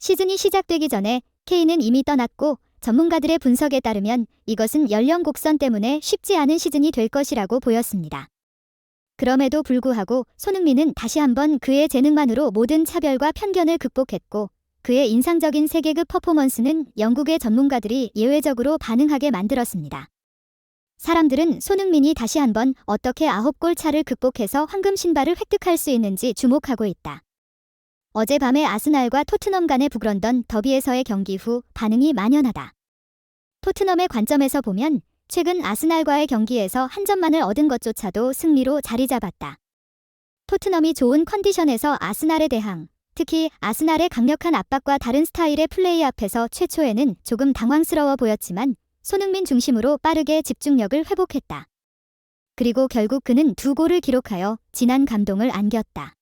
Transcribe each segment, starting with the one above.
시즌이 시작되기 전에 케인은 이미 떠났고 전문가들의 분석에 따르면 이것은 연령 곡선 때문에 쉽지 않은 시즌이 될 것이라고 보였습니다. 그럼에도 불구하고 손흥민은 다시 한번 그의 재능만으로 모든 차별과 편견을 극복했고 그의 인상적인 세계급 퍼포먼스는 영국의 전문가들이 예외적으로 반응하게 만들었습니다. 사람들은 손흥민이 다시 한번 어떻게 9골 차를 극복해서 황금 신발을 획득할 수 있는지 주목하고 있다. 어젯밤에 아스날과 토트넘 간의 북런던 더비에서의 경기 후 반응이 만연하다. 토트넘의 관점에서 보면 최근 아스날과의 경기에서 한 점만을 얻은 것조차도 승리로 자리 잡았다. 토트넘이 좋은 컨디션에서 아스날에 대항, 특히 아스날의 강력한 압박과 다른 스타일의 플레이 앞에서 최초에는 조금 당황스러워 보였지만 손흥민 중심으로 빠르게 집중력을 회복했다. 그리고 결국 그는 2골을 기록하여 진한 감동을 안겼다.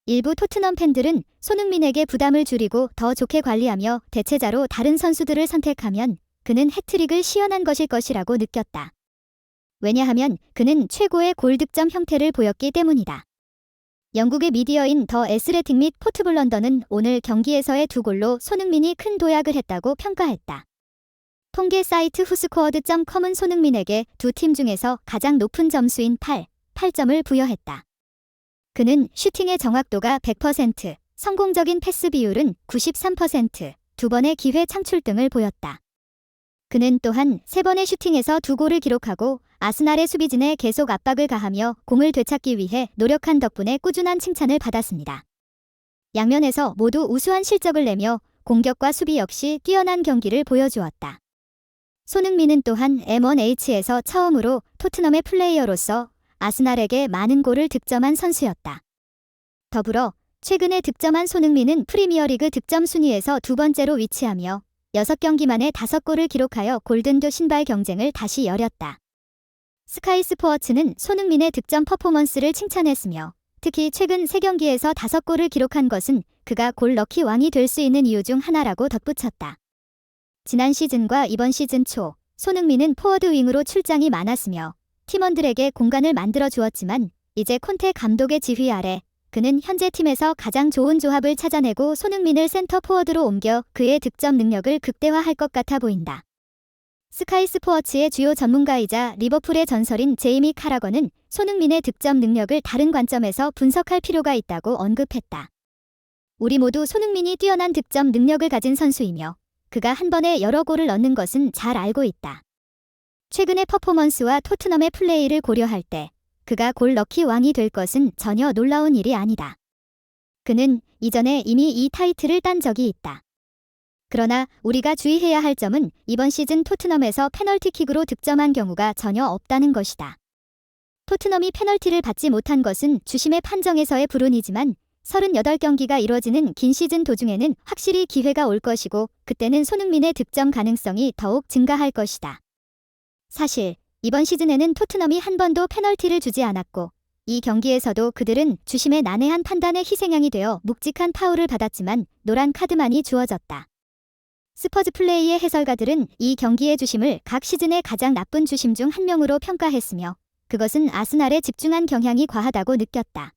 일부 토트넘 팬들은 손흥민에게 부담을 줄이고 더 좋게 관리하며 대체자로 다른 선수들을 선택하면 그는 해트릭을 시연한 것일 것이라고 느꼈다. 왜냐하면 그는 최고의 골 득점 형태를 보였기 때문이다. 영국의 미디어인 더 애슬레틱 및 포트블 런던은 오늘 경기에서의 2골로 손흥민이 큰 도약을 했다고 평가했다. 통계 사이트 후스코어드.com은 손흥민에게 두 팀 중에서 가장 높은 점수인 8점을 부여했다. 그는 슈팅의 정확도가 100%, 성공적인 패스 비율은 93%, 2번의 기회 창출 등을 보였다. 그는 또한 3번의 슈팅에서 2골을 기록하고 아스날의 수비진에 계속 압박을 가하며 공을 되찾기 위해 노력한 덕분에 꾸준한 칭찬을 받았습니다. 양면에서 모두 우수한 실적을 내며 공격과 수비 역시 뛰어난 경기를 보여주었다. 손흥민은 또한 M1H에서 처음으로 토트넘의 플레이어로서 아스날에게 많은 골을 득점한 선수였다. 더불어 최근에 득점한 손흥민은 프리미어리그 득점 순위에서 2번째로 위치하며 6경기 만에 5골을 기록하여 골든도 신발 경쟁을 다시 열었다. 스카이 스포츠는 손흥민의 득점 퍼포먼스를 칭찬했으며 특히 최근 3경기에서 5골을 기록한 것은 그가 골 럭키 왕이 될 수 있는 이유 중 하나라고 덧붙였다. 지난 시즌과 이번 시즌 초 손흥민은 포워드 윙으로 출장이 많았으며 팀원들에게 공간을 만들어 주었지만 이제 콘테 감독의 지휘 아래 그는 현재 팀에서 가장 좋은 조합을 찾아내고 손흥민을 센터 포워드로 옮겨 그의 득점 능력을 극대화할 것 같아 보인다. 스카이 스포츠의 주요 전문가이자 리버풀의 전설인 제이미 카라건은 손흥민의 득점 능력을 다른 관점에서 분석할 필요가 있다고 언급했다. 우리 모두 손흥민이 뛰어난 득점 능력을 가진 선수이며 그가 한 번에 여러 골을 넣는 것은 잘 알고 있다. 최근의 퍼포먼스와 토트넘의 플레이를 고려할 때 그가 골 럭키 왕이 될 것은 전혀 놀라운 일이 아니다. 그는 이전에 이미 이 타이틀을 딴 적이 있다. 그러나 우리가 주의해야 할 점은 이번 시즌 토트넘에서 페널티킥으로 득점한 경우가 전혀 없다는 것이다. 토트넘이 페널티를 받지 못한 것은 주심의 판정에서의 불운이지만 38경기가 이뤄지는 긴 시즌 도중에는 확실히 기회가 올 것이고 그때는 손흥민의 득점 가능성이 더욱 증가할 것이다. 사실 이번 시즌에는 토트넘이 한 번도 페널티를 주지 않았고 이 경기에서도 그들은 주심의 난해한 판단에 희생양이 되어 묵직한 파울을 받았지만 노란 카드만이 주어졌다. 스퍼즈 플레이의 해설가들은 이 경기의 주심을 각 시즌의 가장 나쁜 주심 중 한 명으로 평가했으며 그것은 아스날에 집중한 경향이 과하다고 느꼈다.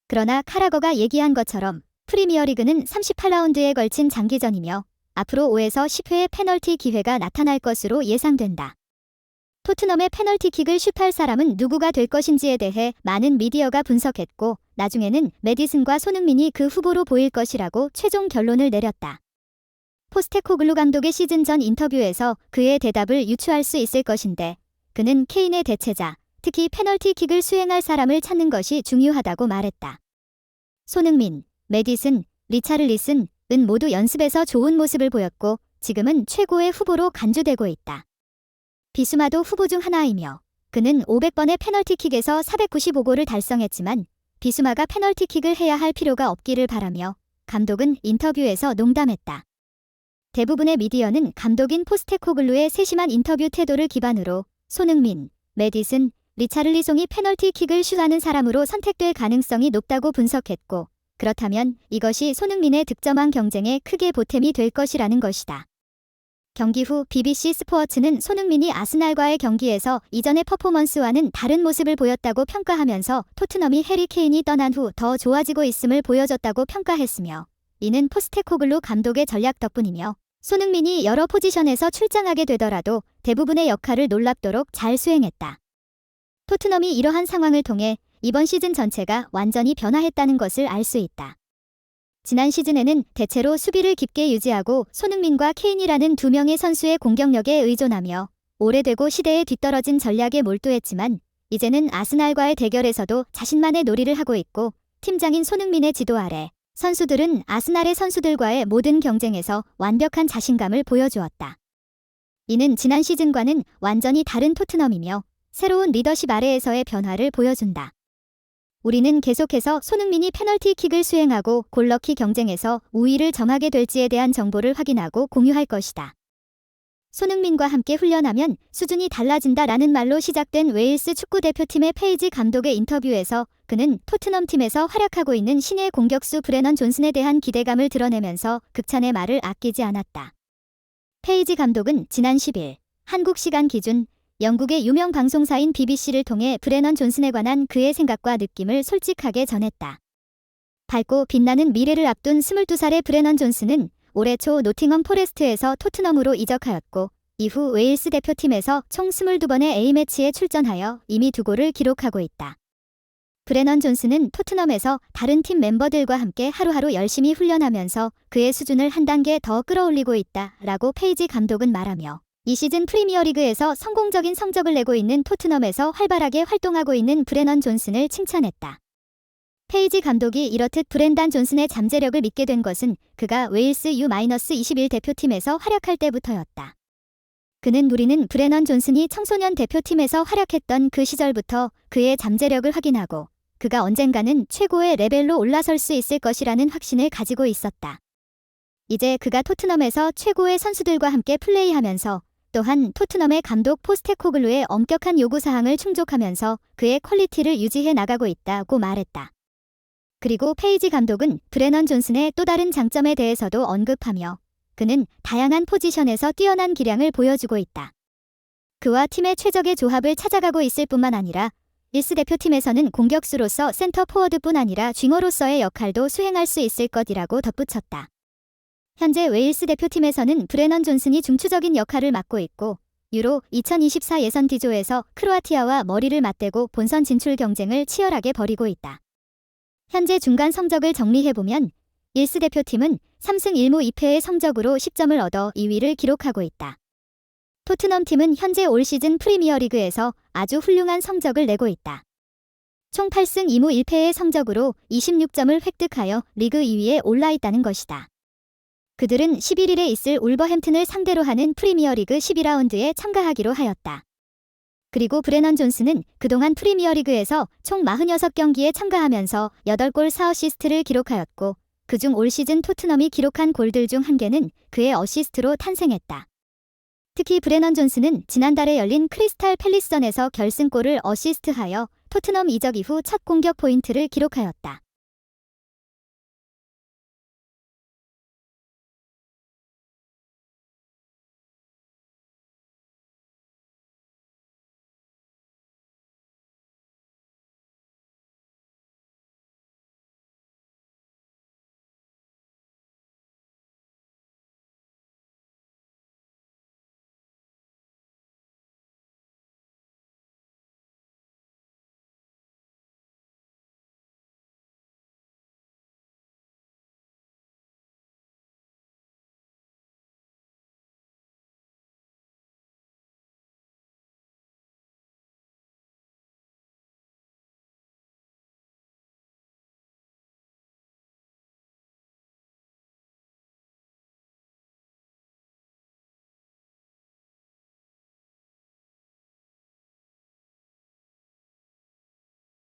그러나 카라거가 얘기한 것처럼 프리미어리그는 38라운드에 걸친 장기전이며 앞으로 5에서 10회의 페널티 기회가 나타날 것으로 예상된다. 토트넘의 페널티킥을 슛할 사람은 누구가 될 것인지에 대해 많은 미디어가 분석했고 나중에는 메디슨과 손흥민이 그 후보로 보일 것이라고 최종 결론을 내렸다. 포스테코글루 감독의 시즌 전 인터뷰에서 그의 대답을 유추할 수 있을 것인데 그는 케인의 대체자, 특히 페널티킥을 수행할 사람을 찾는 것이 중요하다고 말했다. 손흥민, 메디슨, 리차를리슨은 모두 연습에서 좋은 모습을 보였고 지금은 최고의 후보로 간주되고 있다. 비수마도 후보 중 하나이며 그는 500번의 페널티킥에서 495골을 달성했지만 비수마가 페널티킥을 해야 할 필요가 없기를 바라며 감독은 인터뷰에서 농담했다. 대부분의 미디어는 감독인 포스테코글루의 세심한 인터뷰 태도를 기반으로 손흥민, 메디슨, 리차를리송이 페널티킥을 슛하는 사람으로 선택될 가능성이 높다고 분석했고 그렇다면 이것이 손흥민의 득점왕 경쟁에 크게 보탬이 될 것이라는 것이다. 경기 후 BBC 스포츠는 손흥민이 아스날과의 경기에서 이전의 퍼포먼스와는 다른 모습을 보였다고 평가하면서 토트넘이 해리 케인이 떠난 후 더 좋아지고 있음을 보여줬다고 평가했으며 이는 포스테코글루 감독의 전략 덕분이며 손흥민이 여러 포지션에서 출장하게 되더라도 대부분의 역할을 놀랍도록 잘 수행했다. 토트넘이 이러한 상황을 통해 이번 시즌 전체가 완전히 변화했다는 것을 알 수 있다. 지난 시즌에는 대체로 수비를 깊게 유지하고 손흥민과 케인이라는 두 명의 선수의 공격력에 의존하며 오래되고 시대에 뒤떨어진 전략에 몰두했지만 이제는 아스날과의 대결에서도 자신만의 놀이를 하고 있고 팀장인 손흥민의 지도 아래 선수들은 아스날의 선수들과의 모든 경쟁에서 완벽한 자신감을 보여주었다. 이는 지난 시즌과는 완전히 다른 토트넘이며 새로운 리더십 아래에서의 변화를 보여준다. 우리는 계속해서 손흥민이 페널티킥을 수행하고 골넣기 경쟁에서 우위를 점하게 될지에 대한 정보를 확인하고 공유할 것이다. 손흥민과 함께 훈련하면 수준이 달라진다라는 말로 시작된 웨일스 축구대표팀의 페이지 감독의 인터뷰에서 그는 토트넘 팀에서 활약하고 있는 신예 공격수 브레넌 존슨에 대한 기대감을 드러내면서 극찬의 말을 아끼지 않았다. 페이지 감독은 지난 10일 한국 시간 기준 영국의 유명 방송사인 BBC를 통해 브레넌 존슨에 관한 그의 생각과 느낌을 솔직하게 전했다. 밝고 빛나는 미래를 앞둔 22살의 브레넌 존슨은 올해 초 노팅엄 포레스트에서 토트넘으로 이적하였고 이후 웨일스 대표팀에서 총 22번의 A매치에 출전하여 이미 2골을 기록하고 있다. 브레넌 존슨은 토트넘에서 다른 팀 멤버들과 함께 하루하루 열심히 훈련하면서 그의 수준을 한 단계 더 끌어올리고 있다라고 페이지 감독은 말하며 이 시즌 프리미어리그에서 성공적인 성적을 내고 있는 토트넘에서 활발하게 활동하고 있는 브레넌 존슨을 칭찬했다. 페이지 감독이 이렇듯 브렌단 존슨의 잠재력을 믿게 된 것은 그가 웨일스 U-21 대표팀에서 활약할 때부터였다. 그는 우리는 브레넌 존슨이 청소년 대표팀에서 활약했던 그 시절부터 그의 잠재력을 확인하고 그가 언젠가는 최고의 레벨로 올라설 수 있을 것이라는 확신을 가지고 있었다. 이제 그가 토트넘에서 최고의 선수들과 함께 플레이하면서 또한 토트넘의 감독 포스테코글루의 엄격한 요구사항을 충족하면서 그의 퀄리티를 유지해 나가고 있다고 말했다. 그리고 페이지 감독은 브레넌 존슨의 또 다른 장점에 대해서도 언급하며 그는 다양한 포지션에서 뛰어난 기량을 보여주고 있다. 그와 팀의 최적의 조합을 찾아가고 있을 뿐만 아니라 윌스 대표팀에서는 공격수로서 센터 포워드뿐 아니라 쥐어로서의 역할도 수행할 수 있을 것이라고 덧붙였다. 현재 웨일스 대표팀에서는 브레넌 존슨이 중추적인 역할을 맡고 있고 유로 2024 예선 D조에서 크로아티아와 머리를 맞대고 본선 진출 경쟁을 치열하게 벌이고 있다. 현재 중간 성적을 정리해보면 윌스 대표팀은 3승 1무 2패의 성적으로 10점을 얻어 2위를 기록하고 있다. 토트넘 팀은 현재 올 시즌 프리미어리그에서 아주 훌륭한 성적을 내고 있다. 총 8승 2무 1패의 성적으로 26점을 획득하여 리그 2위에 올라 있다는 것이다. 그들은 11일에 있을 울버햄튼을 상대로 하는 프리미어리그 12라운드에 참가하기로 하였다. 그리고 브레넌 존슨은 그동안 프리미어리그에서 총 46경기에 참가하면서 8골 4어시스트를 기록하였고 그중 올 시즌 토트넘이 기록한 골들 중 1개는 그의 어시스트로 탄생했다. 특히 브레넌 존슨은 지난달에 열린 크리스탈 팰리스전에서 결승골을 어시스트하여 토트넘 이적 이후 첫 공격 포인트를 기록하였다.